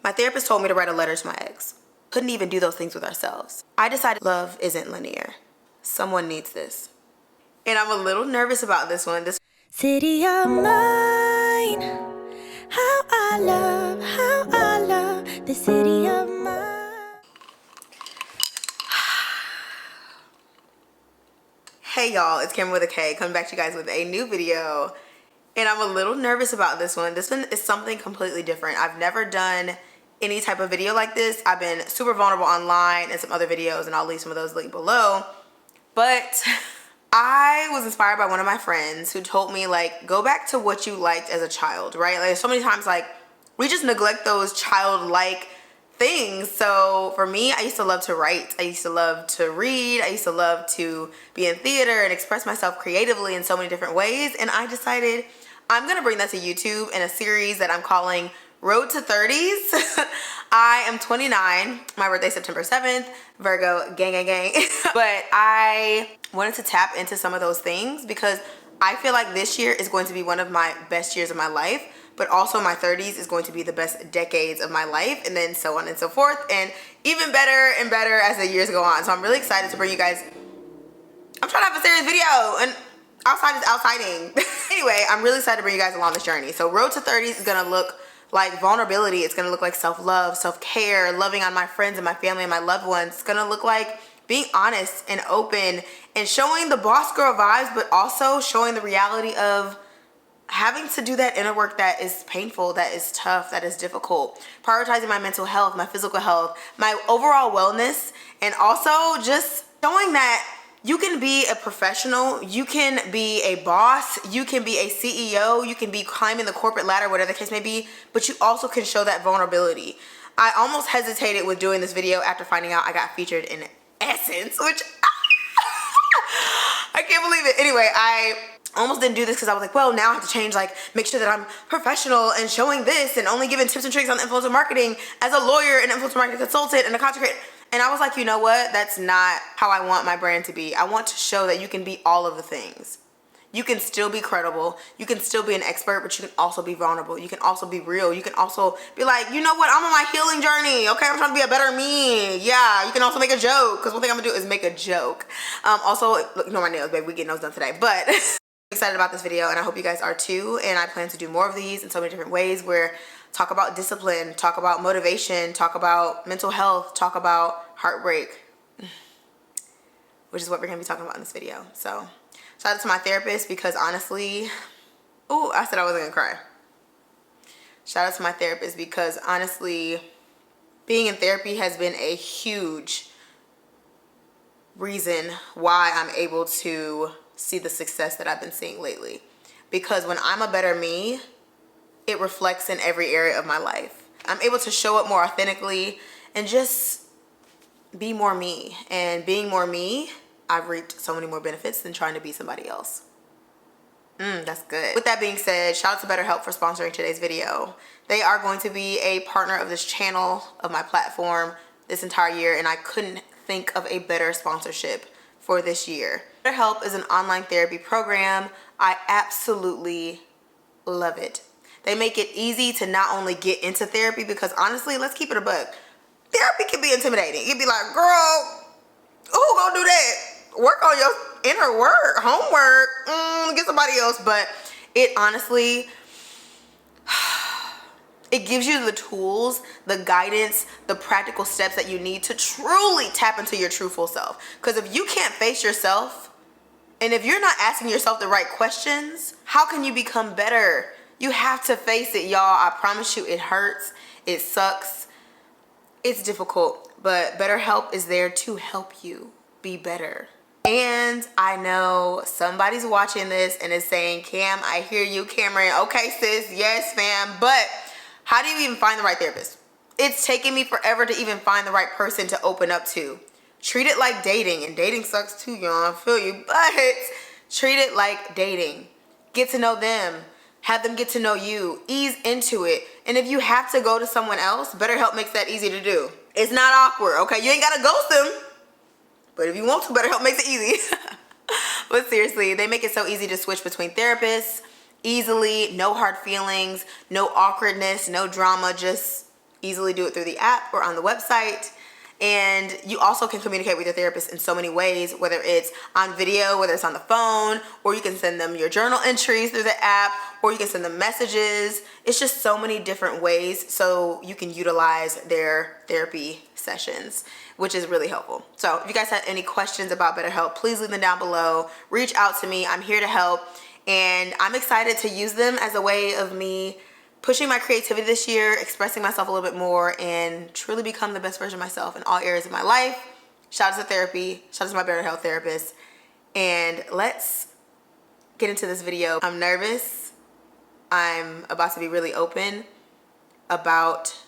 My therapist told me to write a letter to my ex. Couldn't even do those things with ourselves. I decided love isn't linear. Someone needs this. And I'm a little nervous about this one. This city of mine, how I love the city of mine. Hey y'all, it's Cameron with a K, coming back to you guys with a new video. And I'm a little nervous about this one. This one is something completely different. I've never done any type of video like this. I've been super vulnerable online and some other videos, and I'll leave some of those linked below. But I was inspired by one of my friends who told me, like, go back to what you liked as a child, right? Like, so many times, like, we just neglect those childlike things. So for me, I used to love to write. I used to love to read. I used to love to be in theater and express myself creatively in so many different ways. And I decided I'm gonna bring that to YouTube in a series that I'm calling Road to 30s. I am 29. My birthday's September 7th. Virgo, gang, gang, gang. But I wanted to tap into some of those things because I feel like this year is going to be one of my best years of my life, but also my 30s is going to be the best decades of my life, and then so on and so forth, and even better and better as the years go on. So I'm really excited to bring you guys, I'm trying to have a serious video, and outside is outsiding. Anyway, I'm really excited to bring you guys along this journey. So Road to 30s is gonna look like vulnerability. It's gonna look like self-love, self-care, loving on my friends and my family and my loved ones. It's gonna look like being honest and open and showing the boss girl vibes, but also showing the reality of having to do that inner work that is painful, that is tough, that is difficult. Prioritizing my mental health, my physical health, my overall wellness, and also just showing that you can be a professional, you can be a boss, you can be a CEO, you can be climbing the corporate ladder, whatever the case may be, but you also can show that vulnerability. I almost hesitated with doing this video after finding out I got featured in Essence, which I can't believe it. Anyway, I almost didn't do this because I was like, well, now I have to change, like, make sure that I'm professional and showing this and only giving tips and tricks on influencer marketing as a lawyer and influencer marketing consultant and a content creator. And I was like, you know what? That's not how I want my brand to be. I want to show that you can be all of the things. You can still be credible. You can still be an expert, but you can also be vulnerable. You can also be real. You can also be like, you know what? I'm on my healing journey. Okay, I'm trying to be a better me. Yeah, you can also make a joke, because one thing I'm gonna do is make a joke. Also, look, you know my nails, baby. We get nails done today. But I'm excited about this video, and I hope you guys are too. And I plan to do more of these in so many different ways, where talk about discipline, talk about motivation, talk about mental health, talk about heartbreak, which is what we're gonna be talking about in this video. So shout out to my therapist, because honestly, oh, I said I wasn't gonna cry. Shout out to my therapist, because honestly, being in therapy has been a huge reason why I'm able to see the success that I've been seeing lately. Because when I'm a better me, it reflects in every area of my life. I'm able to show up more authentically and just be more me. And being more me, I've reaped so many more benefits than trying to be somebody else. That's good. With that being said, shout out to BetterHelp for sponsoring today's video. They are going to be a partner of this channel, of my platform, this entire year, and I couldn't think of a better sponsorship for this year. BetterHelp is an online therapy program. I absolutely love it. They make it easy to not only get into therapy, because honestly, let's keep it a buck. Therapy can be intimidating. You'd be like, girl, who gonna do that? Work on your inner work, homework, get somebody else. But it honestly, it gives you the tools, the guidance, the practical steps that you need to truly tap into your true full self. Because if you can't face yourself, and if you're not asking yourself the right questions, how can you become better? You have to face it, y'all. I promise you, it hurts, it sucks, it's difficult, but BetterHelp is there to help you be better. And I know somebody's watching this and is saying, Cam, I hear you, Cameron. Okay, sis, yes, fam, but how do you even find the right therapist? It's taken me forever to even find the right person to open up to. Treat it like dating, and dating sucks too, y'all, I feel you, but treat it like dating. Get to know them. Have them get to know you. Ease into it. And if you have to go to someone else, BetterHelp makes that easy to do. It's not awkward, okay? You ain't gotta ghost them. But if you want to, BetterHelp makes it easy. But seriously, they make it so easy to switch between therapists easily. No hard feelings, no awkwardness, no drama. Just easily do it through the app or on the website. And you also can communicate with your therapist in so many ways, whether it's on video, whether it's on the phone, or you can send them your journal entries through the app, or you can send them messages. It's just so many different ways so you can utilize their therapy sessions, which is really helpful. So if you guys have any questions about BetterHelp, please leave them down below. Reach out to me. I'm here to help. And I'm excited to use them as a way of me pushing my creativity this year, expressing myself a little bit more, and truly become the best version of myself in all areas of my life. Shout out to therapy. Shout out to my BetterHelp therapist. And let's get into this video. I'm nervous. I'm about to be really open about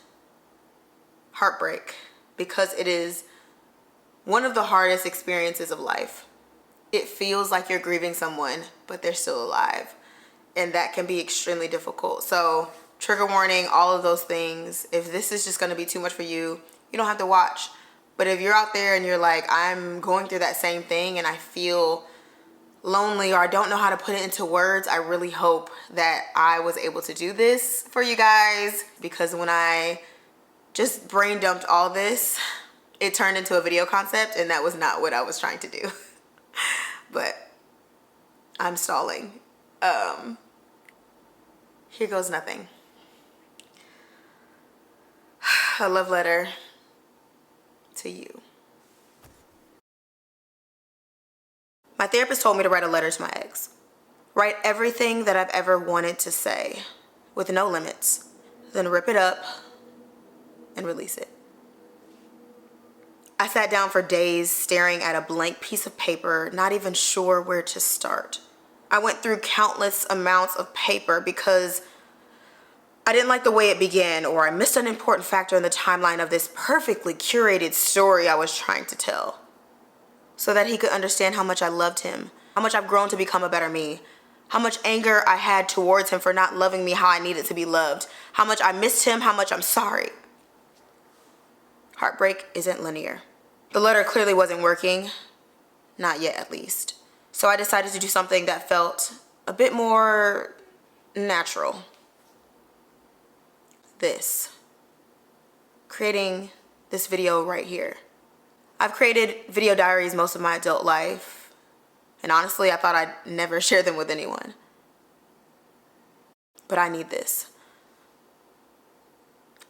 heartbreak because it is one of the hardest experiences of life. It feels like you're grieving someone, but they're still alive. And that can be extremely difficult. So trigger warning, all of those things. If this is just going to be too much for you, you don't have to watch. But if you're out there and you're like, I'm going through that same thing and I feel lonely or I don't know how to put it into words, I really hope that I was able to do this for you guys, because when I just brain dumped all this, it turned into a video concept, and that was not what I was trying to do. But I'm stalling. Here goes nothing. A love letter to you. My therapist told me to write a letter to my ex. Write everything that I've ever wanted to say with no limits. Then rip it up and release it. I sat down for days staring at a blank piece of paper, not even sure where to start. I went through countless amounts of paper because I didn't like the way it began, or I missed an important factor in the timeline of this perfectly curated story I was trying to tell, so that he could understand how much I loved him, how much I've grown to become a better me, how much anger I had towards him for not loving me how I needed to be loved, how much I missed him, how much I'm sorry. Heartbreak isn't linear. The letter clearly wasn't working, not yet at least. So I decided to do something that felt a bit more natural. Creating this video right here. I've created video diaries most of my adult life, and honestly, I thought I'd never share them with anyone. But I need this.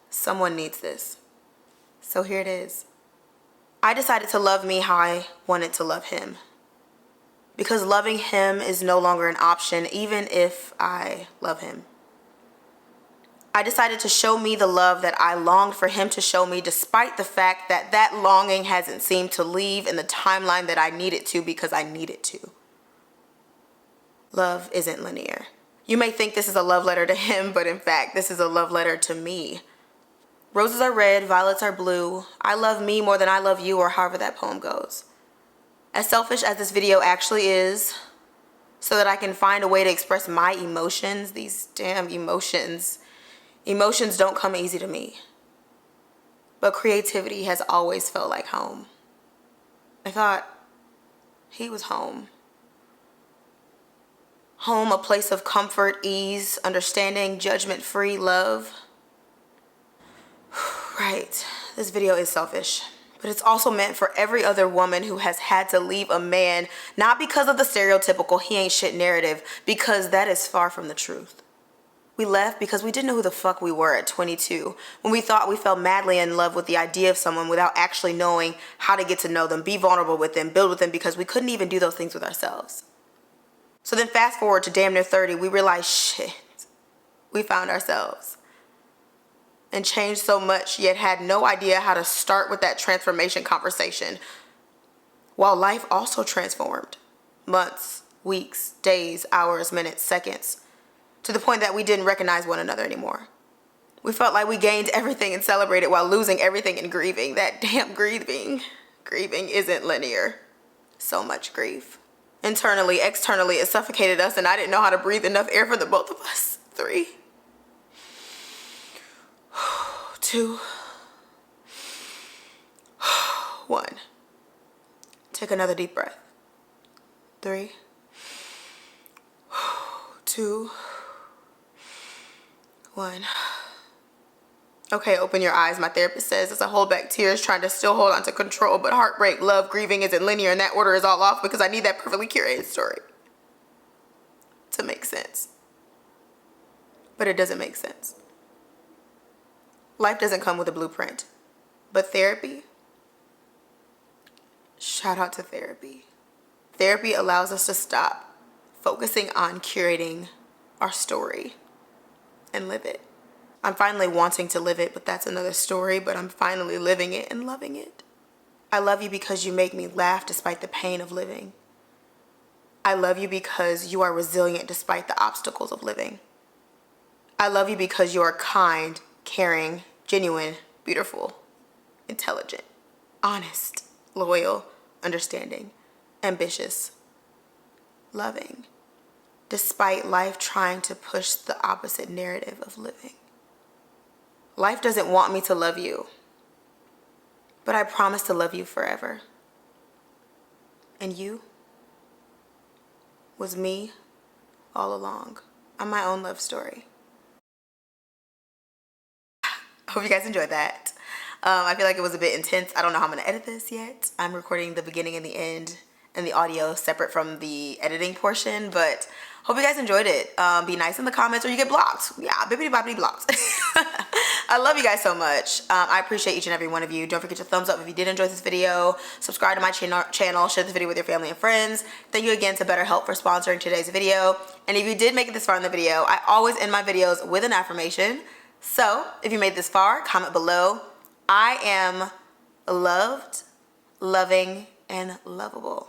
Someone needs this. So here it is. I decided to love me how I wanted to love him, because loving him is no longer an option, even if I love him. I decided to show me the love that I longed for him to show me, despite the fact that that longing hasn't seemed to leave in the timeline that I need it to, because I need it to. Love isn't linear. You may think this is a love letter to him, but in fact, this is a love letter to me. Roses are red, violets are blue. I love me more than I love you, or however that poem goes. As selfish as this video actually is, so that I can find a way to express my emotions, these damn emotions. Emotions don't come easy to me, but creativity has always felt like home. I thought he was home. Home, a place of comfort, ease, understanding, judgment-free love. Right, this video is selfish, but it's also meant for every other woman who has had to leave a man, not because of the stereotypical he ain't shit narrative, because that is far from the truth. We left because we didn't know who the fuck we were at 22, when we thought we fell madly in love with the idea of someone without actually knowing how to get to know them, be vulnerable with them, build with them, because we couldn't even do those things with ourselves. So then fast forward to damn near 30, we realized, shit, we found ourselves and changed so much, yet had no idea how to start with that transformation conversation, while life also transformed. Months, weeks, days, hours, minutes, seconds, to the point that we didn't recognize one another anymore. We felt like we gained everything and celebrated while losing everything and grieving. That damn grieving. Grieving isn't linear. So much grief. Internally, externally, it suffocated us, and I didn't know how to breathe enough air for the both of us. 3, 2, 1. Take another deep breath. 3, 2, 1. Okay, open your eyes, my therapist says, as I hold back tears, trying to still hold on to control, but heartbreak, love, grieving isn't linear, and that order is all off because I need that perfectly curated story to make sense. But it doesn't make sense. Life doesn't come with a blueprint, but therapy, shout out to therapy. Therapy allows us to stop focusing on curating our story and live it. I'm finally wanting to live it, but that's another story, but I'm finally living it and loving it. I love you because you make me laugh despite the pain of living. I love you because you are resilient despite the obstacles of living. I love you because you are kind, caring, genuine, beautiful, intelligent, honest, loyal, understanding, ambitious, loving, despite life trying to push the opposite narrative of living. Life doesn't want me to love you, but I promise to love you forever. And you was me all along. I'm my own love story. I hope you guys enjoyed that. I feel like it was a bit intense. I don't know how I'm gonna edit this yet. I'm recording the beginning and the end and the audio separate from the editing portion, but hope you guys enjoyed it. Be nice in the comments or you get blocked. Yeah, bippity boppity blocked. I love you guys so much. I appreciate each and every one of you. Don't forget to thumbs up if you did enjoy this video. Subscribe to my channel. Share this video with your family and friends. Thank you again to BetterHelp for sponsoring today's video. And if you did make it this far in the video, I always end my videos with an affirmation. So if you made this far, comment below. I am loved, loving, and lovable.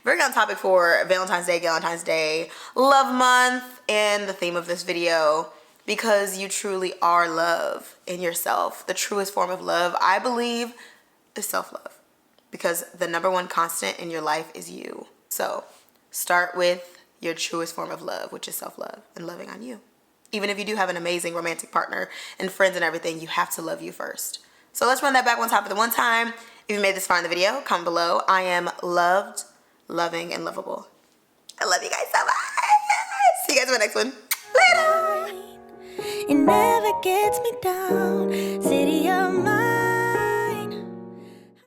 Very on topic for Valentine's Day, love month, and the theme of this video, because you truly are love in yourself. The truest form of love, I believe, is self-love, because the number one constant in your life is you. So start with your truest form of love, which is self-love and loving on you. Even if you do have an amazing romantic partner and friends and everything, you have to love you first. So let's run that back one time for the one time. If you made this far in the video, comment below. I am loved, loving, and lovable. I love you guys so much. See you guys in the next one. Later. It never gets me down. City of my